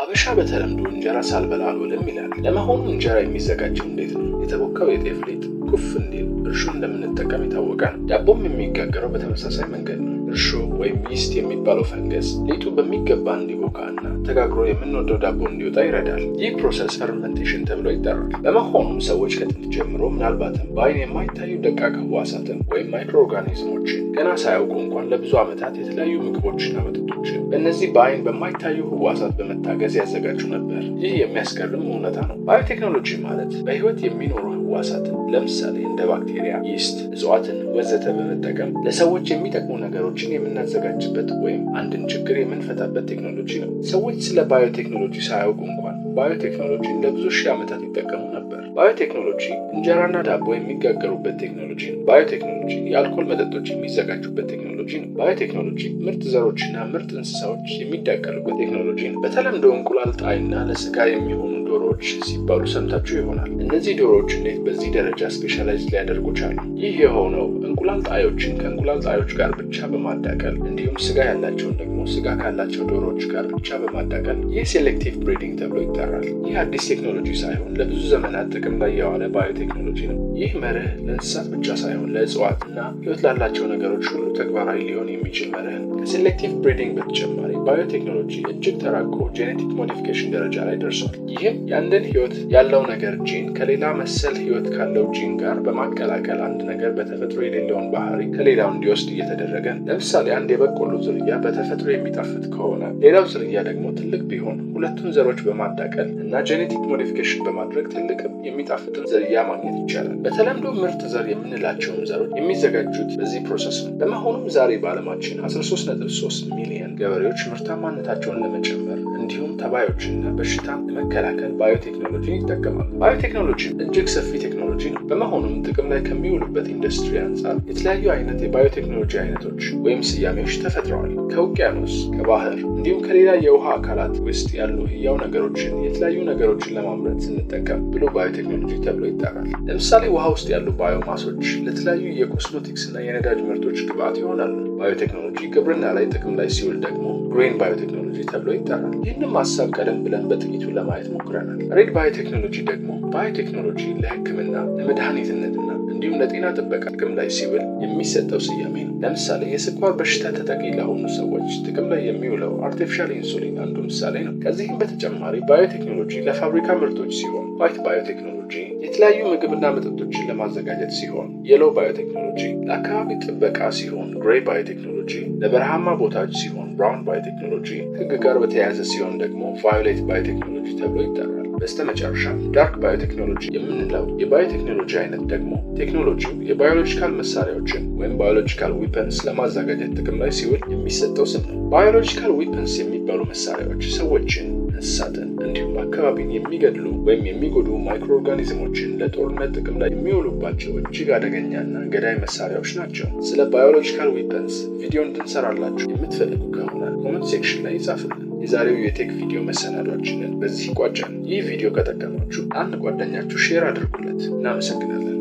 ሀበሻ በተለምዶ እንጀራ ሳልበላ አልውልም ይላል። ለመሆኑ እንጀራ የሚዘጋጀው እንዴት ነው? የተቦካው የጤፍ ሊጥ ኩፍ እንዲል እርሾ እንደምንጠቀም የታወቀ ነው። ዳቦም የሚጋገረው በተመሳሳይ መንገድ ነው። እርሾ ወይም ይስት የሚባለው ፈንገስ ሊጡ በሚገባ እንዲቦካና ተጋግሮ የምንወደው ዳቦ እንዲወጣ ይረዳል። ይህ ፕሮሰስ ፈርመንቴሽን ተብሎ ይጠራል። በመሆኑም ሰዎች ከጥንት ጀምሮ ምናልባትም በአይን የማይታዩ ደቃቅ ህዋሳትን ወይም ማይክሮ ኦርጋኒዝሞችን ገና ሳያውቁ እንኳን ለብዙ ዓመታት የተለያዩ ምግቦችና መጠጦችን በእነዚህ በአይን በማይታዩ ህዋሳት በመታገዝ ያዘጋጁ ነበር። ይህ የሚያስገርም እውነታ ነው። ባዮቴክኖሎጂ ማለት በህይወት የሚኖሩ ህዋሳትን ለምሳሌ እንደ ባክቴሪያ፣ ይስት፣ እጽዋትን ወዘተ በመጠቀም ለሰዎች የሚጠቅሙ ነገሮችን የምናዘጋጅበት ወይም አንድን ችግር የምንፈታበት ቴክኖሎጂ ነው። ሰዎች ስለ ባዮቴክኖሎጂ ሳያውቁ እንኳን ባዮቴክኖሎጂን ለብዙ ሺህ ዓመታት ይጠቀሙ ነበር። ባዮቴክኖሎጂ እንጀራና ዳቦ የሚጋገሩበት ቴክኖሎጂ ነው። ባዮቴክኖሎጂ የአልኮል መጠጦች የሚዘጋጁበት ቴክኖሎጂ ነው። ባዮቴክኖሎጂ ምርጥ ዘሮችና ምርጥ እንስሳዎች የሚዳቀሉበት ቴክኖሎጂ ነው። በተለምዶ እንቁላል ጣይና ለስጋ የሚሆኑ ዶሮዎች ሲባሉ ሰምታችሁ ይሆናል። እነዚህ ዶሮዎች እንዴት በዚህ ደረጃ ስፔሻላይዝ ሊያደርጉ ቻሉ? ይህ የሆነው እንቁላል ጣዮችን ከእንቁላል ጣዮች ጋር ብቻ በማዳቀል እንዲሁም ስጋ ያላቸውን ደግሞ ስጋ ካላቸው ዶሮዎች ጋር ብቻ በማዳቀል ይህ ሴሌክቲቭ ብሪዲንግ ተብሎ ይጠራል። ይህ አዲስ ቴክኖሎጂ ሳይሆን ለብዙ ዘመናት ጥቅም ላይ የዋለ ባዮቴክኖሎጂ ነው። ይህ መርህ ለእንስሳት ብቻ ሳይሆን ለእጽዋትና ህይወት ላላቸው ነገሮች ሁሉ ተግባራዊ ሊሆን የሚችል መርህ ነው። ከሴሌክቲቭ ብሪዲንግ በተጨማሪ ባዮቴክኖሎጂ እጅግ ተራቆ ጄኔቲክ ሞዲፊኬሽን ደረጃ ላይ ደርሷል። ይህም የአንድን ህይወት ያለው ነገር ጂን ከሌላ መሰል ህይወት ካለው ጂን ጋር በማቀላቀል አንድ ነገር በተፈጥሮ የሌለውን ባህሪ ከሌላው እንዲወስድ እየተደረገ ነው። ለምሳሌ አንድ የበቆሎ ዝርያ በተፈጥሮ የሚጣፍጥ ከሆነ ሌላው ዝርያ ደግሞ ትልቅ ቢሆን ሁለቱን ዘሮች በማዳቀል እና ጄኔቲክ ሞዲፊኬሽን በማድረግ ትልቅም የሚጣፍጥን ዝርያ ማግኘት ይቻላል። በተለምዶ ምርጥ ዘር የምንላቸውን ዘሮች የሚዘጋጁት በዚህ ፕሮሰስ ነው። በመሆኑም ዛሬ በዓለማችን 13.3 ሚሊዮን ገበሬዎች ምርታማነታቸውን ለመጨመር እንዲሁም ተባዮችና በሽታ ለመከላከል ባዮቴክኖሎጂን ይጠቀማሉ። ባዮቴክኖሎጂ እጅግ ሰፊ ቴክኖሎጂ ነው። በመሆኑም ጥቅም ላይ ከሚውሉበት ኢንዱስትሪ አንጻር የተለያዩ አይነት የባዮቴክኖሎጂ አይነቶች ወይም ስያሜዎች ተፈጥረዋል። ከውቅያኖስ፣ ከባህር እንዲሁም ከሌላ የውሃ አካላት ውስጥ ያሉ ህያው ነገሮችን የተለያዩ ነገሮችን ለማምረት ስንጠቀም ብሎ ባዮቴክኖሎጂ ተብሎ ይጠራል። ለምሳሌ ውሃ ውስጥ ያሉ ባዮማሶች ለተለያዩ የኮስሞቲክስ እና የነዳጅ ምርቶች ግብዓት ይሆናሉ። ባዮቴክኖሎጂ ግብርና ላይ ጥቅም ላይ ሲውል ደግሞ ግሬን ባዮቴክኖሎጂ ተብሎ ይጠራል። ይህንም ሀሳብ ቀደም ብለን በጥቂቱ ለማየት ሞክረናል። ሬድ ባዮቴክኖሎጂ ደግሞ ባዮቴክኖሎጂ ለህክምና ለመድኃኒትነትና እንዲሁም ለጤና ጥበቃ ጥቅም ላይ ሲውል የሚሰጠው ስያሜ ነው። ለምሳሌ የስኳር በሽታ ተጠቂ ለሆኑ ሰዎች ጥቅም ላይ የሚውለው አርቲፊሻል ኢንሱሊን አንዱ ምሳሌ ነው። ከዚህም በተጨማሪ ባዮቴክኖሎጂ ለፋብሪካ ምርቶች ሲሆን ዋይት ባዮቴክኖሎጂ የተለያዩ ምግብና መጠጦችን ለማዘጋጀት ሲሆን፣ የሎ ባዮቴክኖሎጂ ለአካባቢ ጥበቃ ሲሆን፣ ግሬይ ባዮቴክኖሎጂ ለበረሃማ ቦታዎች ሲሆን፣ ብራውን ባዮቴክኖሎጂ ህግ ጋር በተያያዘ ሲሆን ደግሞ ቫዮሌት ባዮቴክኖሎጂ ተብሎ ይጠራል። በስተመጨረሻ ዳርክ ባዮቴክኖሎጂ የምንለው የባዮቴክኖሎጂ አይነት ደግሞ ቴክኖሎጂው የባዮሎጂካል መሳሪያዎችን ወይም ባዮሎጂካል ዊፐንስ ለማዘጋጀት ጥቅም ላይ ሲውል የሚሰጠው ስም ነው። ባዮሎጂካል ዊፐንስ የሚባሉ መሳሪያዎች ሰዎችን፣ እንስሳትን እንዲሁም አካባቢን የሚገድሉ ወይም የሚጎዱ ማይክሮ ኦርጋኒዝሞችን ለጦርነት ጥቅም ላይ የሚውሉባቸው እጅግ አደገኛና ገዳይ መሳሪያዎች ናቸው። ስለ ባዮሎጂካል ዊፐንስ ቪዲዮ እንድንሰራላችሁ የምትፈልጉ ከሆነ ኮመንት ሴክሽን ላይ ይጻፉልን። የዛሬው የቴክ ቪዲዮ መሰናዷችንን በዚህ ቋጨን። ይህ ቪዲዮ ከጠቀማችሁ አንድ ጓደኛችሁ ሼር አድርጉለት። እናመሰግናለን።